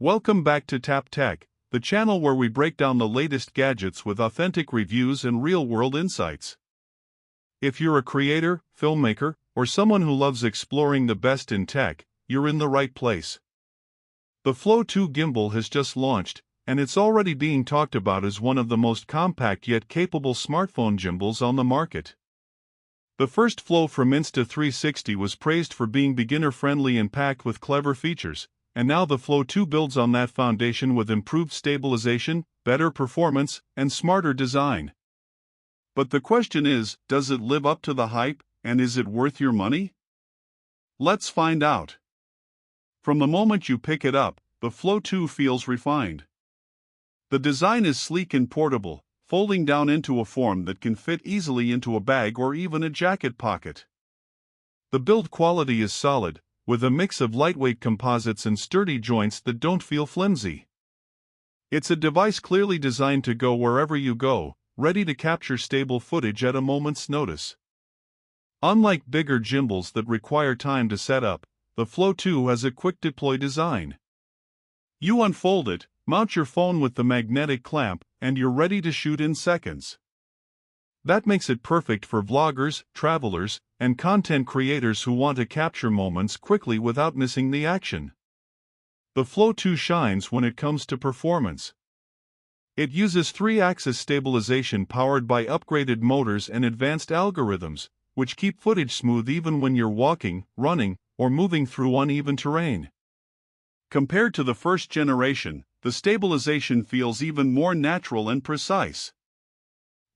Welcome back to Tap Tech, the channel where we break down the latest gadgets with authentic reviews and real-world insights. If you're a creator, filmmaker, or someone who loves exploring the best in tech, you're in the right place. The Flow 2 gimbal has just launched, and it's already being talked about as one of the most compact yet capable smartphone gimbals on the market. The first Flow from Insta360 was praised for being beginner-friendly and packed with clever features, and now the Flow 2 builds on that foundation with improved stabilization, better performance, and smarter design. But the question is, does it live up to the hype, and is it worth your money? Let's find out. From the moment you pick it up, the Flow 2 feels refined. The design is sleek and portable, folding down into a form that can fit easily into a bag or even a jacket pocket. The build quality is solid, with a mix of lightweight composites and sturdy joints that don't feel flimsy. It's a device clearly designed to go wherever you go, ready to capture stable footage at a moment's notice. Unlike bigger gimbals that require time to set up, the Flow 2 has a quick deploy design. You unfold it, mount your phone with the magnetic clamp, and you're ready to shoot in seconds. That makes it perfect for vloggers, travelers, and content creators who want to capture moments quickly without missing the action. The Flow 2 shines when it comes to performance. It uses 3-axis stabilization powered by upgraded motors and advanced algorithms, which keep footage smooth even when you're walking, running, or moving through uneven terrain. Compared to the first generation, the stabilization feels even more natural and precise.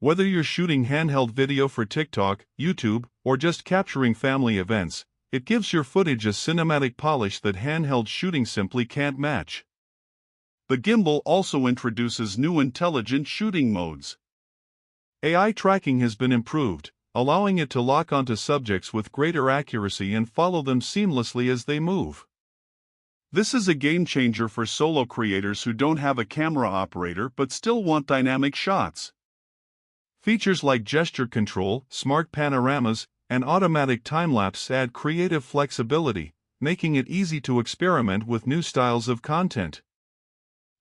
Whether you're shooting handheld video for TikTok, YouTube, or just capturing family events, it gives your footage a cinematic polish that handheld shooting simply can't match. The gimbal also introduces new intelligent shooting modes. AI tracking has been improved, allowing it to lock onto subjects with greater accuracy and follow them seamlessly as they move. This is a game changer for solo creators who don't have a camera operator but still want dynamic shots. Features like gesture control, smart panoramas, and automatic time-lapse add creative flexibility, making it easy to experiment with new styles of content.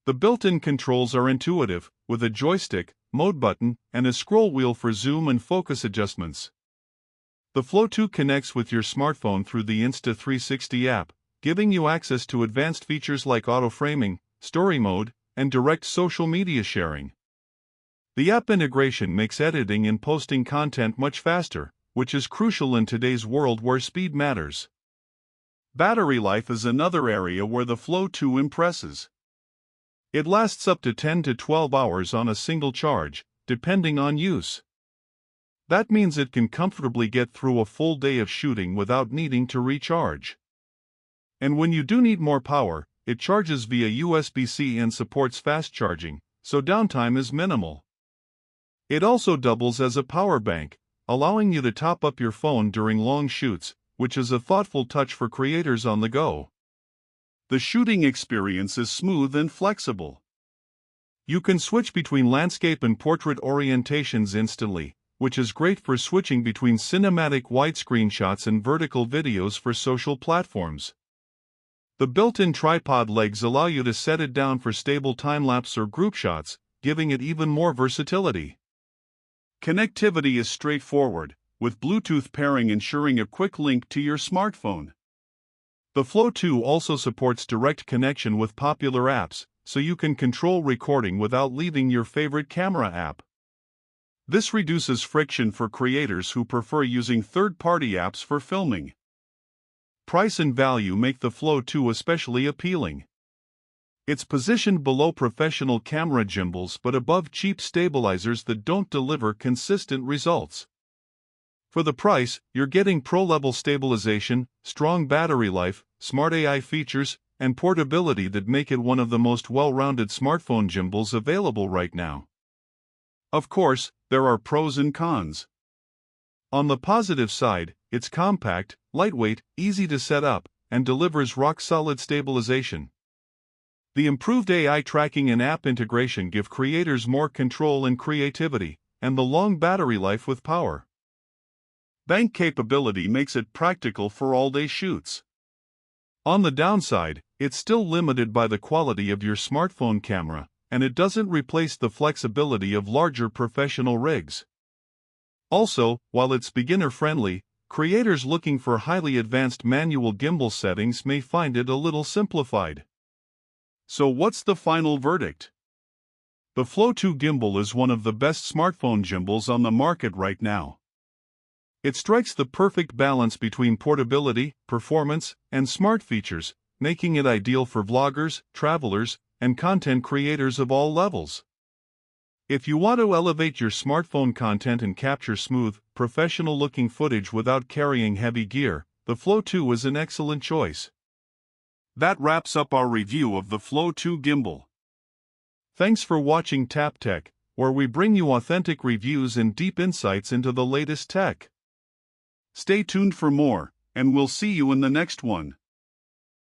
The built-in controls are intuitive, with a joystick, mode button, and a scroll wheel for zoom and focus adjustments. The Flow 2 connects with your smartphone through the Insta360 app, giving you access to advanced features like auto-framing, story mode, and direct social media sharing. The app integration makes editing and posting content much faster, which is crucial in today's world where speed matters. Battery life is another area where the Flow 2 impresses. It lasts up to 10 to 12 hours on a single charge, depending on use. That means it can comfortably get through a full day of shooting without needing to recharge. And when you do need more power, it charges via USB-C and supports fast charging, so downtime is minimal. It also doubles as a power bank, allowing you to top up your phone during long shoots, which is a thoughtful touch for creators on the go. The shooting experience is smooth and flexible. You can switch between landscape and portrait orientations instantly, which is great for switching between cinematic widescreen shots and vertical videos for social platforms. The built-in tripod legs allow you to set it down for stable time-lapse or group shots, giving it even more versatility. Connectivity is straightforward, with Bluetooth pairing ensuring a quick link to your smartphone. The Flow 2 also supports direct connection with popular apps, so you can control recording without leaving your favorite camera app. This reduces friction for creators who prefer using third-party apps for filming. Price and value make the Flow 2 especially appealing. It's positioned below professional camera gimbals but above cheap stabilizers that don't deliver consistent results. For the price, you're getting pro-level stabilization, strong battery life, smart AI features, and portability that make it one of the most well-rounded smartphone gimbals available right now. Of course, there are pros and cons. On the positive side, it's compact, lightweight, easy to set up, and delivers rock-solid stabilization. The improved AI tracking and app integration give creators more control and creativity, and the long battery life with power bank capability makes it practical for all-day shoots. On the downside, it's still limited by the quality of your smartphone camera, and it doesn't replace the flexibility of larger professional rigs. Also, while it's beginner-friendly, creators looking for highly advanced manual gimbal settings may find it a little simplified. So what's the final verdict? The Flow 2 gimbal is one of the best smartphone gimbals on the market right now. It strikes the perfect balance between portability, performance, and smart features, making it ideal for vloggers, travelers, and content creators of all levels. If you want to elevate your smartphone content and capture smooth, professional-looking footage without carrying heavy gear, the Flow 2 is an excellent choice. That wraps up our review of the Flow 2 gimbal. Thanks for watching Tap Tech, where we bring you authentic reviews and deep insights into the latest tech. Stay tuned for more, and we'll see you in the next one.